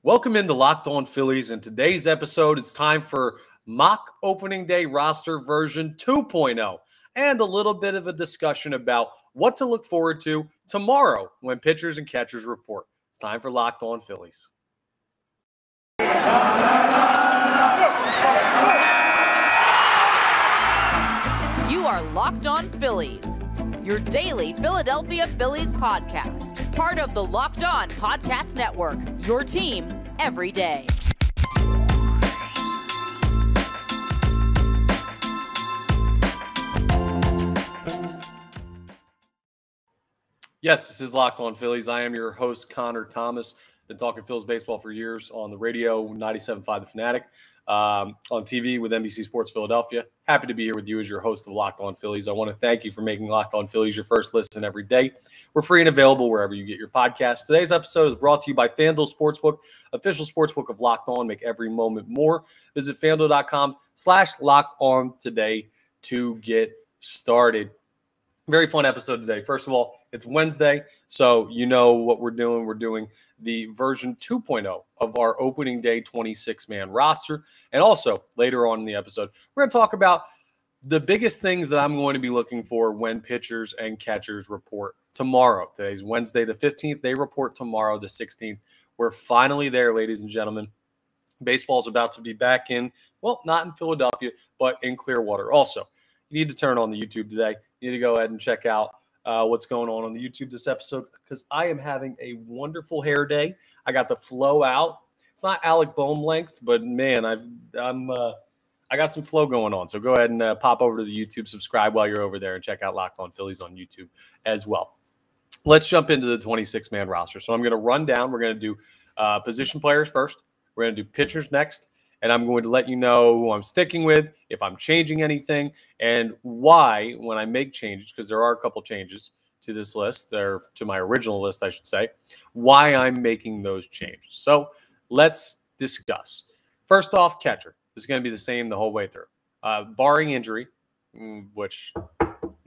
Welcome into Locked On Phillies. In today's episode, it's time for mock opening day roster version 2.0 and a little bit of a discussion about what to look forward to tomorrow when pitchers and catchers report. It's time for Locked On Phillies. You are Locked On Phillies, your daily Philadelphia Phillies podcast. Part of the Locked On Podcast Network, your team every day. Yes, this is Locked On Phillies. I am your host, Connor Thomas. Been talking Phillies baseball for years on the radio, 97.5 The Fanatic, on TV with NBC Sports Philadelphia. Happy to be here with you as your host of Locked On Phillies. I want to thank you for making Locked On Phillies your first listen every day. We're free and available wherever you get your podcasts. Today's episode is brought to you by FanDuel Sportsbook, official sportsbook of Locked On. Make every moment more. Visit FanDuel.com/LockedOn today to get started. Very fun episode today. First of all, it's Wednesday, so you know what we're doing. We're doing the version 2.0 of our opening day 26-man roster. And also, later on in the episode, we're going to talk about the biggest things that I'm going to be looking for when pitchers and catchers report tomorrow. Today's Wednesday the 15th. They report tomorrow the 16th. We're finally there, ladies and gentlemen. Baseball is about to be back in, well, not in Philadelphia, but in Clearwater. Also, you need to turn on the YouTube today. You need to go ahead and check out what's going on the YouTube this episode, because I am having a wonderful hair day. I got the flow out. It's not Alec Boehm length, but man, I got some flow going on. So go ahead and pop over to the YouTube, subscribe while you're over there, and check out Locked On Phillies on YouTube as well. Let's jump into the 26-man roster. So I'm going to run down. We're going to do position players first. We're going to do pitchers next. And I'm going to let you know who I'm sticking with, if I'm changing anything, and why when I make changes, because there are a couple changes to this list, or to my original list, I should say, why I'm making those changes. So let's discuss. First off, catcher. This is going to be the same the whole way through. Barring injury, which,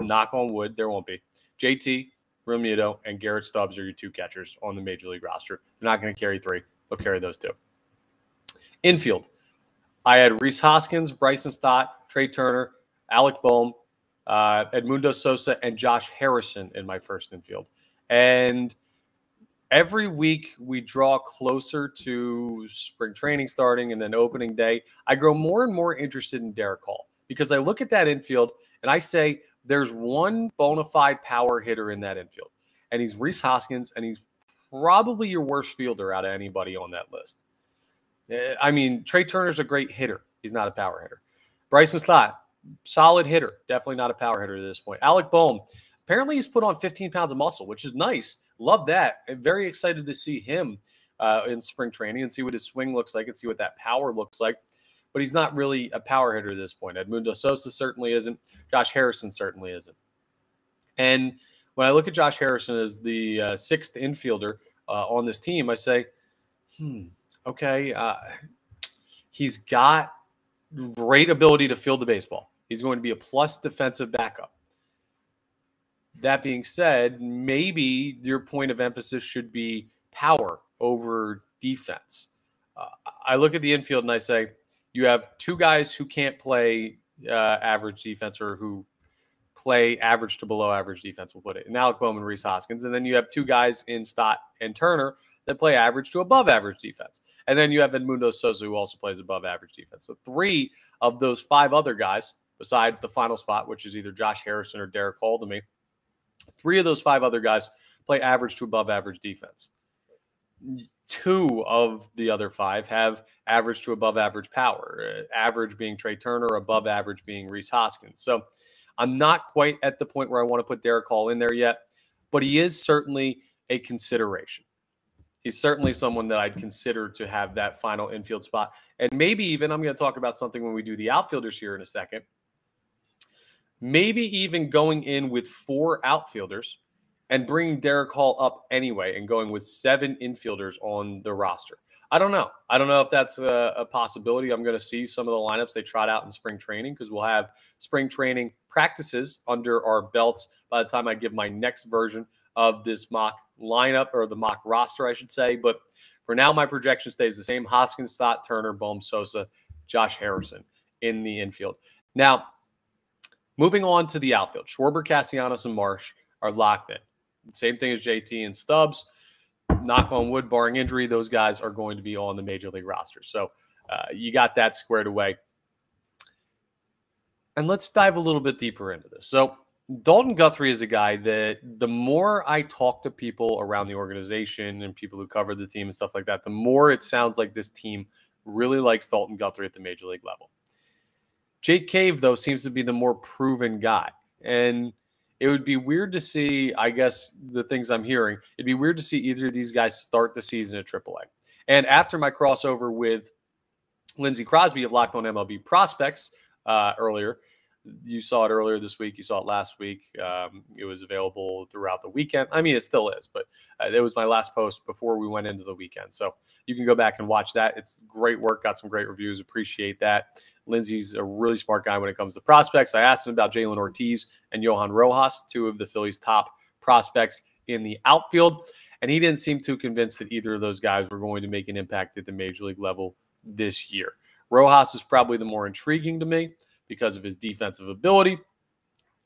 knock on wood, there won't be. JT, Realmuto, and Garrett Stubbs are your two catchers on the Major League roster. They're not going to carry three. They'll carry those two. Infield. I had Rhys Hoskins, Bryson Stott, Trey Turner, Alec Boehm, Edmundo Sosa, and Josh Harrison in my first infield. And every week we draw closer to spring training starting and then opening day, I grow more and more interested in Derek Hall, because I look at that infield and I say there's one bona fide power hitter in that infield, and he's Rhys Hoskins, and he's probably your worst fielder out of anybody on that list. I mean, Trey Turner's a great hitter. He's not a power hitter. Bryson Stott, solid hitter. Definitely not a power hitter at this point. Alec Boehm, apparently he's put on 15 pounds of muscle, which is nice. Love that. I'm very excited to see him in spring training and see what his swing looks like and see what that power looks like. But he's not really a power hitter at this point. Edmundo Sosa certainly isn't. Josh Harrison certainly isn't. And when I look at Josh Harrison as the sixth infielder on this team, I say, okay, he's got great ability to field the baseball. He's going to be a plus defensive backup. That being said, maybe your point of emphasis should be power over defense. I look at the infield and I say, you have two guys who can't play average defense, or who play average to below average defense, we'll put it, in Alec Boehm and Rhys Hoskins. And then you have two guys in Stott and Turner that play average to above average defense. And then you have Edmundo Sosa, who also plays above average defense. So three of those five other guys, besides the final spot, which is either Josh Harrison or Derek Hall to me, three of those five other guys play average to above average defense. Two of the other five have average to above average power, average being Trey Turner, above average being Rhys Hoskins. So I'm not quite at the point where I want to put Derek Hall in there yet, but he is certainly a consideration. He's certainly someone that I'd consider to have that final infield spot. And maybe even, I'm going to talk about something when we do the outfielders here in a second, maybe even going in with four outfielders and bringing Derek Hall up anyway and going with seven infielders on the roster. I don't know. I don't know if that's a possibility. I'm going to see some of the lineups they trot out in spring training, because we'll have spring training practices under our belts by the time I give my next version of this mock lineup, or the mock roster, I should say. But For now, my projection stays the same. Hoskins, Stott, Turner, Bohm, Sosa, Josh Harrison in the infield. Now, moving on to the outfield, Schwarber, Castellanos, and Marsh are locked in. Same thing as JT and Stubbs. Knock on wood, barring injury, those guys are going to be on the Major League roster. So you got that squared away. And let's dive a little bit deeper into this. So Dalton Guthrie is a guy that the more I talk to people around the organization and people who cover the team and stuff like that, the more it sounds like this team really likes Dalton Guthrie at the Major League level. Jake Cave, though, seems to be the more proven guy. And it would be weird to see, I guess, the things I'm hearing, it'd be weird to see either of these guys start the season at AAA. And after my crossover with Lindsey Crosby of Locked On MLB Prospects earlier, you saw it earlier this week. You saw it last week. It was available throughout the weekend. I mean, it still is, but it was my last post before we went into the weekend. So you can go back and watch that. It's great work. Got some great reviews. Appreciate that. Lindsey's a really smart guy when it comes to prospects. I asked him about Jalen Ortiz and Johan Rojas, two of the Phillies' top prospects in the outfield, and he didn't seem too convinced that either of those guys were going to make an impact at the Major League level this year. Rojas is probably the more intriguing to me because of his defensive ability,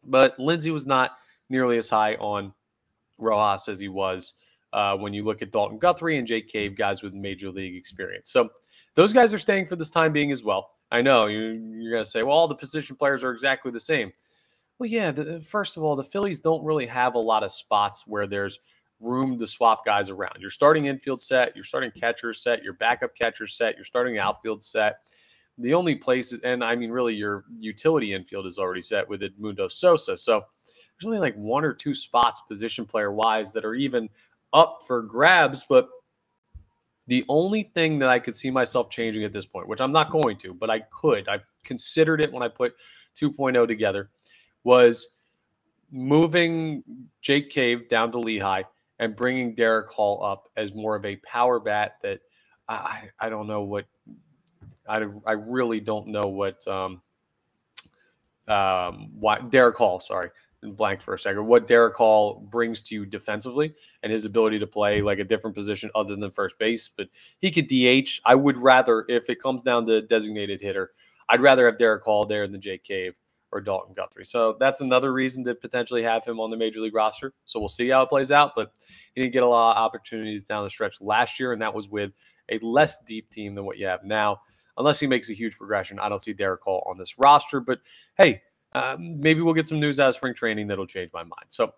but Lindsey was not nearly as high on Rojas as he was when you look at Dalton Guthrie and Jake Cave, guys with Major League experience. So those guys are staying for this time being as well. I know you're going to say, well, all the position players are exactly the same. Well, yeah, first of all, the Phillies don't really have a lot of spots where there's room to swap guys around. Your starting infield set, your starting catcher set, your backup catcher set, your starting outfield set. The only places, and I mean, really, your utility infield is already set with Edmundo Sosa. So there's only like one or two spots position player-wise that are even up for grabs, but the only thing that I could see myself changing at this point, which I'm not going to, but I could, I've considered it when I put 2.0 together, was moving Jake Cave down to Lehigh and bringing Derek Hall up as more of a power bat that I don't know what, I really don't know what Derek Hall, sorry, blanked for a second, what Derek Hall brings to you defensively and his ability to play like a different position other than first base. But he could DH. I would rather, if it comes down to designated hitter, I'd rather have Derek Hall there than Jake Cave or Dalton Guthrie. So that's another reason to potentially have him on the Major League roster. So we'll see how it plays out. But he didn't get a lot of opportunities down the stretch last year, and that was with a less deep team than what you have now. Unless he makes a huge progression, I don't see Derek Hall on this roster. But hey, maybe we'll get some news out of spring training that'll change my mind. So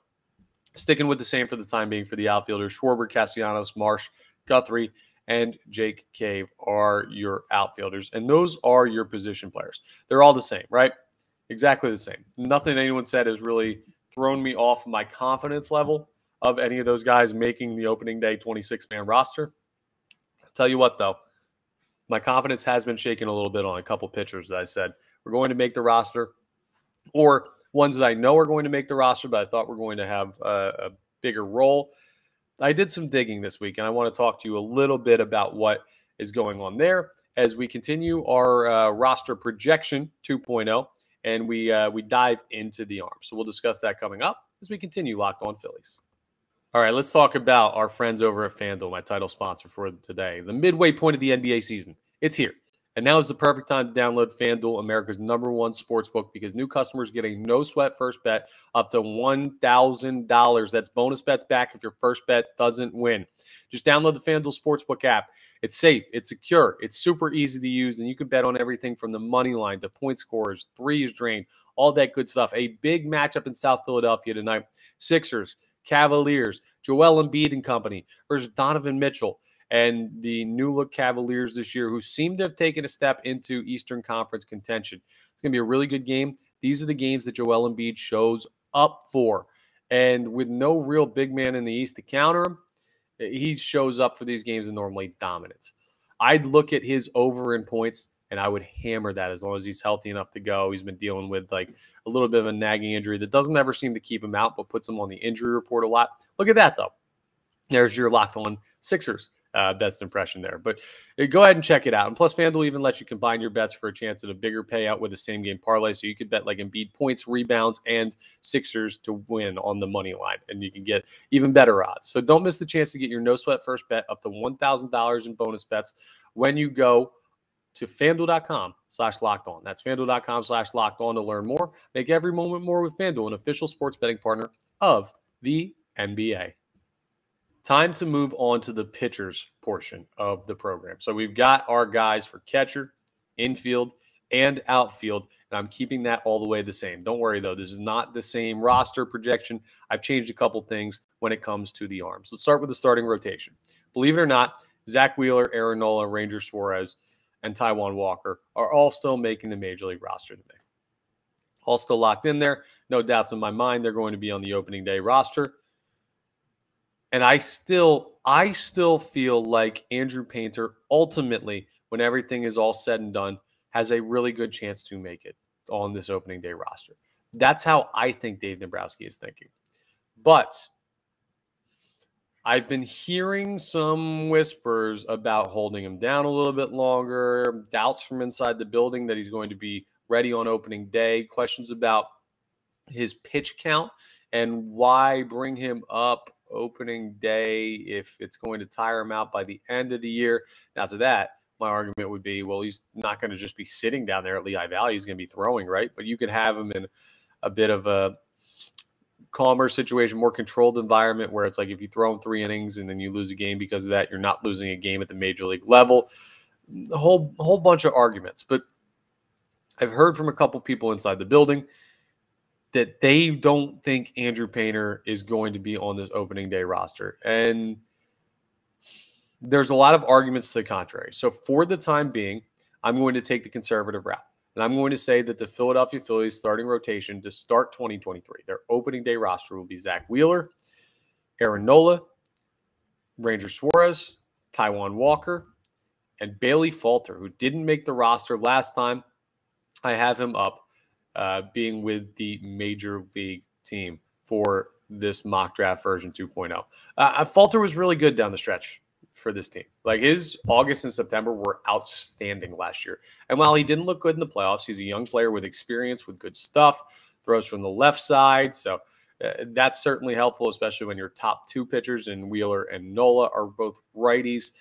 sticking with the same for the time being for the outfielders, Schwarber, Castellanos, Marsh, Guthrie, and Jake Cave are your outfielders. And those are your position players. They're all the same, right? Exactly the same. Nothing anyone said has really thrown me off my confidence level of any of those guys making the opening day 26-man roster. I'll tell you what, though, my confidence has been shaken a little bit on a couple pitchers that I said we're going to make the roster, or ones that I know are going to make the roster, but I thought were going to have a bigger role. I did some digging this week, and I want to talk to you a little bit about what is going on there as we continue our roster projection 2.0, and we dive into the arm. So we'll discuss that coming up as we continue Locked On Phillies. All right, let's talk about our friends over at FanDuel, my title sponsor for today. The midway point of the NBA season, it's here. And now is the perfect time to download FanDuel, America's #1 sportsbook, because new customers get a no-sweat first bet up to $1,000. That's bonus bets back if your first bet doesn't win. Just download the FanDuel Sportsbook app. It's safe, it's secure, it's super easy to use, and you can bet on everything from the money line to point scorers, threes drained, all that good stuff. A big matchup in South Philadelphia tonight. Sixers, Cavaliers, Joel Embiid and company versus Donovan Mitchell and the new-look Cavaliers this year, who seem to have taken a step into Eastern Conference contention. It's going to be a really good game. These are the games that Joel Embiid shows up for. And with no real big man in the East to counter him, he shows up for these games in normally dominance. I'd look at his over in points, and I would hammer that as long as he's healthy enough to go. He's been dealing with like a little bit of a nagging injury that doesn't ever seem to keep him out, but puts him on the injury report a lot. Look at that, though. There's your Locked On Sixers best impression there. But go ahead and check it out. And plus, FanDuel even lets you combine your bets for a chance at a bigger payout with a same-game parlay. So you could bet like Embiid points, rebounds, and Sixers to win on the money line. And you can get even better odds. So don't miss the chance to get your no-sweat first bet up to $1,000 in bonus bets when you go to FanDuel.com/lockedon. That's FanDuel.com/lockedon to learn more. Make every moment more with FanDuel, an official sports betting partner of the NBA. Time to move on to the pitchers portion of the program. So we've got our guys for catcher, infield, and outfield, and I'm keeping that all the way the same. Don't worry, though. This is not the same roster projection. I've changed a couple things when it comes to the arms. Let's start with the starting rotation. Believe it or not, Zach Wheeler, Aaron Nola, Ranger Suarez, and Taijuan Walker are all still making the Major League roster today. All still locked in there. No doubts in my mind they're going to be on the opening day roster. And I still feel like Andrew Painter ultimately, when everything is all said and done, has a really good chance to make it on this opening day roster. That's how I think Dave Dombrowski is thinking. But I've been hearing some whispers about holding him down a little bit longer, doubts from inside the building that he's going to be ready on opening day, questions about his pitch count and why bring him up opening day if it's going to tire him out by the end of the year. Now, to that, my argument would be, well, he's not going to just be sitting down there at Lehigh Valley. He's going to be throwing, right? But you could have him in a bit of a calmer situation, more controlled environment where it's like if you throw him 3 innings and then you lose a game because of that, you're not losing a game at the major league level. A whole bunch of arguments. But I've heard from a couple people inside the building that they don't think Andrew Painter is going to be on this opening day roster. And there's a lot of arguments to the contrary. So for the time being, I'm going to take the conservative route. And I'm going to say that the Philadelphia Phillies starting rotation to start 2023, their opening day roster will be Zach Wheeler, Aaron Nola, Ranger Suarez, Taijuan Walker, and Bailey Falter, who didn't make the roster last time. I have him up being with the Major League team for this mock draft version 2.0. Falter was really good down the stretch for this team. Like his August and September were outstanding last year. And while he didn't look good in the playoffs, he's a young player with experience, with good stuff, throws from the left side. So that's certainly helpful, especially when your top 2 pitchers in Wheeler and Nola are both righties.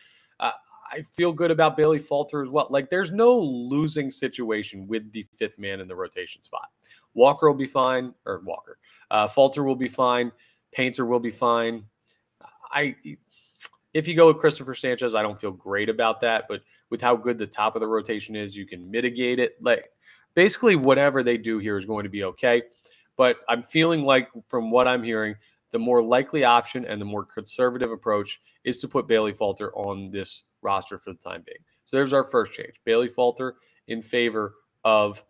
I feel good about Bailey Falter as well. Like there's no losing situation with the 5th man in the rotation spot. Walker will be fine, or Falter will be fine. Painter will be fine. If you go with Christopher Sanchez, I don't feel great about that, but with how good the top of the rotation is, you can mitigate it. Like basically whatever they do here is going to be okay. But I'm feeling like from what I'm hearing, the more likely option and the more conservative approach is to put Bailey Falter on this roster for the time being. So there's our first change. Bailey Falter in favor of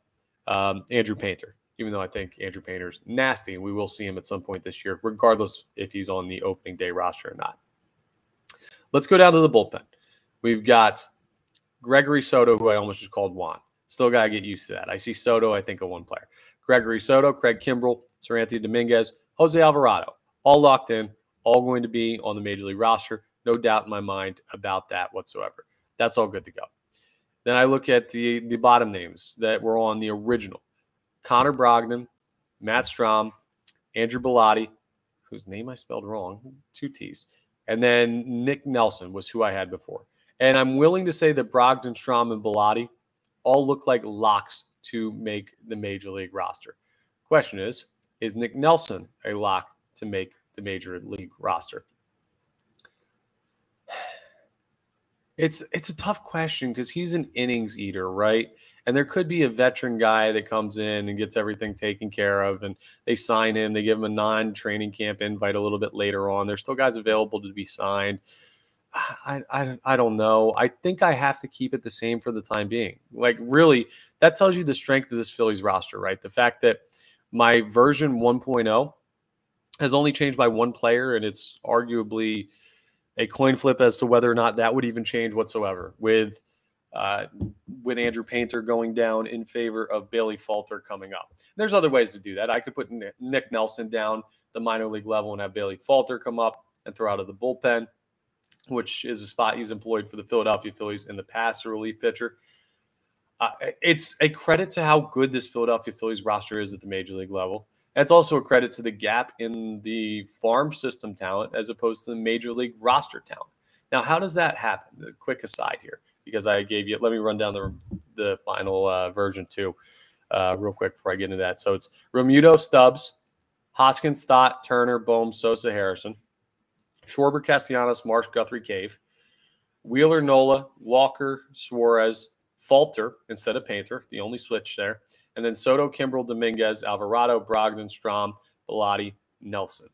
Andrew Painter, even though I think Andrew Painter's nasty and we will see him at some point this year, regardless if he's on the opening day roster or not. Let's go down to the bullpen. We've got Gregory Soto, who I almost just called Juan. Still got to get used to that. I see Soto, I think of one player. Gregory Soto, Craig Kimbrell, Seranthony Dominguez, Jose Alvarado, all locked in, all going to be on the Major League roster. No doubt in my mind about that whatsoever. That's all good to go. Then I look at the bottom names that were on the original. Connor Brogdon, Matt Strom, Andrew Bellotti, whose name I spelled wrong, 2 T's. And then Nick Nelson was who I had before. And I'm willing to say that Brogdon, Strom, and Bellotti all look like locks to make the Major League roster. Question is Nick Nelson a lock to make the Major League roster? It's a tough question because he's an innings eater, right? And there could be a veteran guy that comes in and gets everything taken care of, and they sign him. They give him a non-training camp invite a little bit later on. There's still guys available to be signed. I don't know. I think I have to keep it the same for the time being. Like, really, that tells you the strength of this Phillies roster, right? The fact that my version 1.0 has only changed by 1 player, and it's arguably a coin flip as to whether or not that would even change whatsoever with Andrew Painter going down in favor of Bailey Falter coming up. There's other ways to do that. I could put Nick Nelson down the minor league level and have Bailey Falter come up and throw out of the bullpen. which is a spot he's employed for the Philadelphia Phillies in the past, a relief pitcher. It's a credit to how good this Philadelphia Phillies roster is at the major league level. And it's also a credit to the gap in the farm system talent as opposed to the major league roster talent. Now, how does that happen? A quick aside here, because I gave you, let me run down the final version 2 real quick before I get into that. So it's Romuto, Stubbs, Hoskins, Stott, Turner, Bohm, Sosa, Harrison, Schwarber, Castellanos, Marsh, Guthrie, Cave, Wheeler, Nola, Walker, Suarez, Falter instead of Painter, the only switch there. And then Soto, Kimbrel, Dominguez, Alvarado, Brogdon, Strom, Bellotti, Nelson.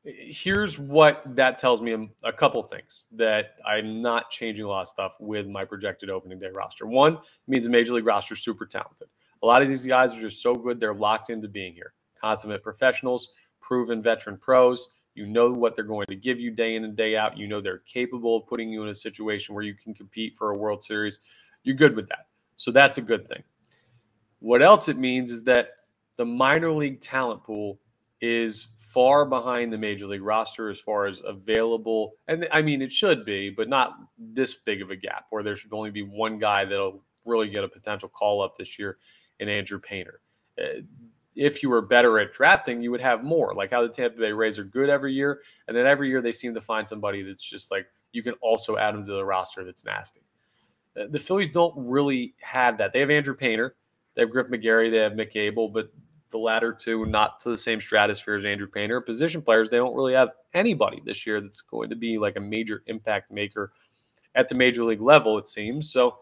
Here's what that tells me, a couple things that I'm not changing a lot of stuff with my projected opening day roster. One, it means the major league roster is super talented. A lot of these guys are just so good, they're locked into being here. Consummate professionals, proven veteran pros. You know what they're going to give you day in and day out. You know they're capable of putting you in a situation where you can compete for a World Series. You're good with that. So that's a good thing. What else it means is that the minor league talent pool is far behind the major league roster as far as available. And I mean, it should be, but not this big of a gap where there should only be one guy that'll really get a potential call up this year in Andrew Painter. If you were better at drafting, you would have more, like how the Tampa Bay Rays are good every year. And then every year they seem to find somebody that's just like, you can also add them to the roster that's nasty. The Phillies don't really have that. They have Andrew Painter, they have Griff McGarry, they have Mick Abel, but the latter two not to the same stratosphere as Andrew Painter. Position players, they don't really have anybody this year that's going to be like a major impact maker at the major league level, it seems. So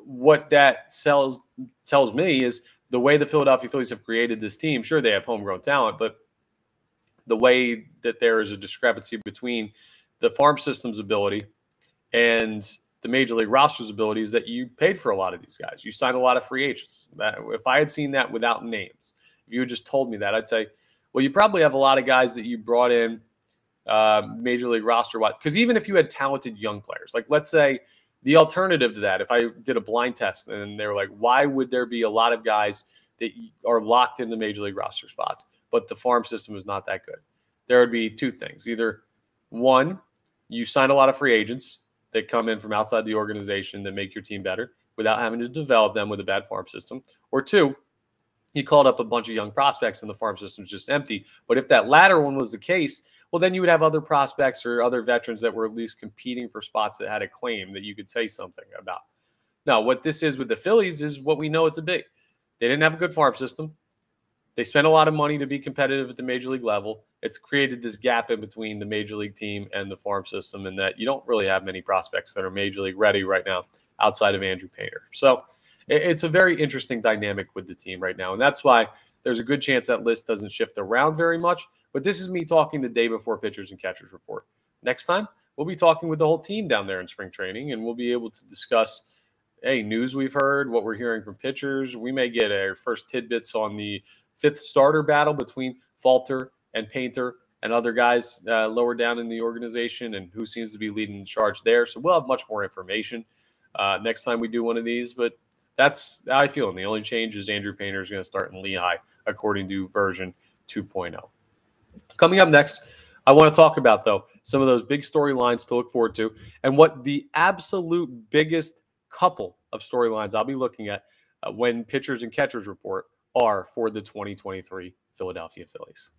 what that tells me is the way the Philadelphia Phillies have created this team, sure, they have homegrown talent, but the way that there is a discrepancy between the farm system's ability and the major league roster's ability is that you paid for a lot of these guys. You signed a lot of free agents. If I had seen that without names, if you had just told me that, I'd say, well, you probably have a lot of guys that you brought in major league roster-wise. Because even if you had talented young players, like let's say the alternative to that, if I did a blind test and they were like, why would there be a lot of guys that are locked in the major league roster spots, but the farm system is not that good? There would be two things. Either one, you sign a lot of free agents that come in from outside the organization that make your team better without having to develop them with a bad farm system. Or two, you called up a bunch of young prospects and the farm system is just empty. But if that latter one was the case, well, then you would have other prospects or other veterans that were at least competing for spots that had a claim that you could say something about. Now, what this is with the Phillies is what we know it to be. They didn't have a good farm system. They spent a lot of money to be competitive at the major league level. It's created this gap in between the major league team and the farm system, and that you don't really have many prospects that are major league ready right now outside of Andrew Painter. So it's a very interesting dynamic with the team right now, and that's why there's a good chance that list doesn't shift around very much. But this is me talking the day before pitchers and catchers report. Next time, we'll be talking with the whole team down there in spring training, and we'll be able to discuss news we've heard, what we're hearing from pitchers. We may get our first tidbits on the fifth starter battle between Falter and Painter and other guys lower down in the organization and who seems to be leading the charge there. So we'll have much more information next time we do one of these. But that's how I feel. And the only change is Andrew Painter is going to start in Lehigh, according to version 2.0. Coming up next, I want to talk about, though, some of those big storylines to look forward to and what the absolute biggest couple of storylines I'll be looking at when pitchers and catchers report are for the 2023 Philadelphia Phillies.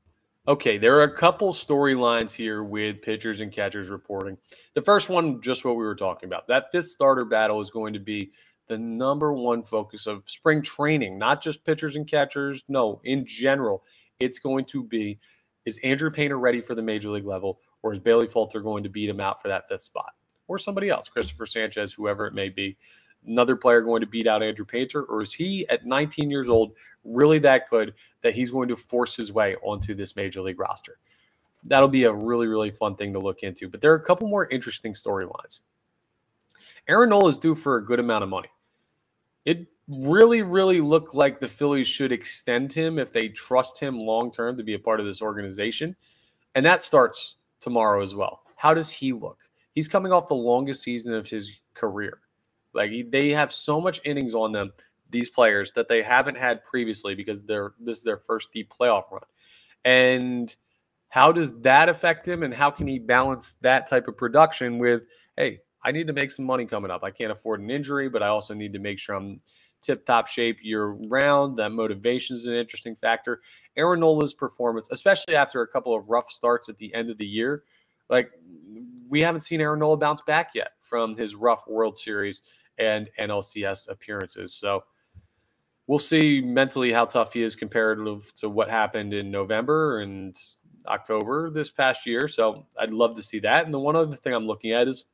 Okay, there are a couple storylines here with pitchers and catchers reporting. The first one, just what we were talking about. That fifth starter battle is going to be the number one focus of spring training, not just pitchers and catchers. No, in general, it's going to be, is Andrew Painter ready for the major league level, or is Bailey Falter going to beat him out for that fifth spot? Or somebody else, Christopher Sanchez, whoever it may be. Another player going to beat out Andrew Painter, or is he at 19 years old really that good that he's going to force his way onto this major league roster? That'll be a really, really fun thing to look into. But there are a couple more interesting storylines. Aaron Nola is due for a good amount of money. It really, really looked like the Phillies should extend him if they trust him long-term to be a part of this organization. And that starts tomorrow as well. How does he look? He's coming off the longest season of his career. Like, they have so much innings on them, these players, that they haven't had previously because this is their first deep playoff run. And How does that affect him, and how can he balance that type of production with, hey, I need to make some money coming up. I can't afford an injury, but I also need to make sure I'm tip-top shape year-round. That motivation is an interesting factor. Aaron Nola's performance, especially after a couple of rough starts at the end of the year, like we haven't seen Aaron Nola bounce back yet from his rough World Series and NLCS appearances. So we'll see mentally how tough he is comparative to what happened in November and October this past year. So I'd love to see that. And the one other thing I'm looking at is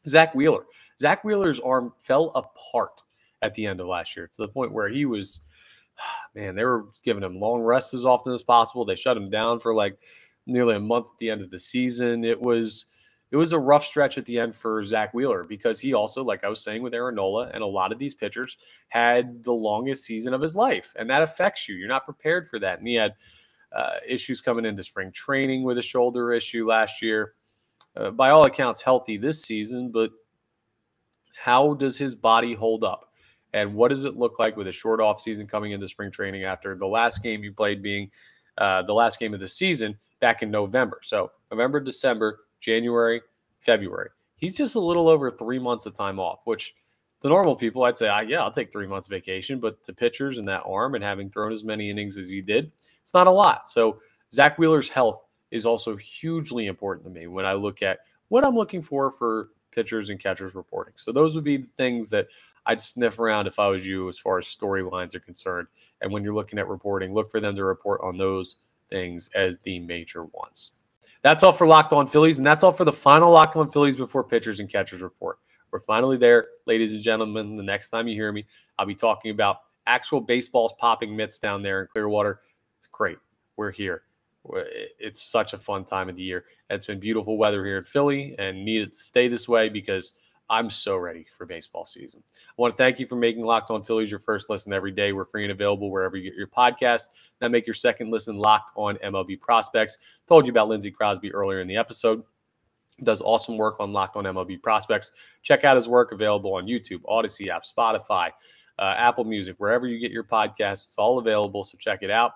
Zach Wheeler. Zach Wheeler's arm fell apart at the end of last year to the point where he was, man, they were giving him long rests as often as possible. They shut him down for like nearly a month at the end of the season. It was a rough stretch at the end for Zach Wheeler because he also, like I was saying with Aaron Nola and a lot of these pitchers, had the longest season of his life, and that affects you. You're not prepared for that. And he had issues coming into spring training with a shoulder issue last year. By all accounts, healthy this season, but how does his body hold up? And what does it look like with a short off season coming into spring training after the last game you played being the last game of the season back in November? So November, December, January, February. He's just a little over 3 months of time off, which the normal people, I'd say, yeah, I'll take 3 months vacation. But to pitchers and that arm and having thrown as many innings as he did, it's not a lot. So Zach Wheeler's health is also hugely important to me when I look at what I'm looking for pitchers and catchers reporting. So those would be the things that I'd sniff around if I was you as far as storylines are concerned. And when you're looking at reporting, look for them to report on those things as the major ones. That's all for Locked On Phillies, and that's all for the final Locked On Phillies before pitchers and catchers report. We're finally there, ladies and gentlemen. The next time you hear me, I'll be talking about actual baseballs popping mitts down there in Clearwater. It's great. We're here. It's such a fun time of the year. It's been beautiful weather here in Philly and needed to stay this way because I'm so ready for baseball season. I want to thank you for making Locked On Phillies your first listen every day. We're free and available wherever you get your podcast. Now make your second listen Locked On MLB Prospects. Told you about Lindsey Crosby earlier in the episode. Does awesome work on Locked On MLB Prospects. Check out his work, available on YouTube, Odyssey app, Spotify, Apple Music, wherever you get your podcasts. It's all available, so check it out.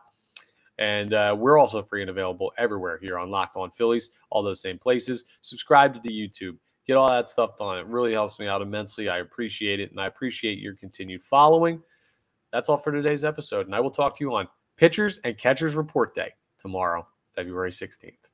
And we're also free and available everywhere here on Locked On Phillies, all those same places. Subscribe to the YouTube. Get all that stuff done. It really helps me out immensely. I appreciate it, and I appreciate your continued following. That's all for today's episode, and I will talk to you on Pitchers and Catchers Report Day tomorrow, February 16th.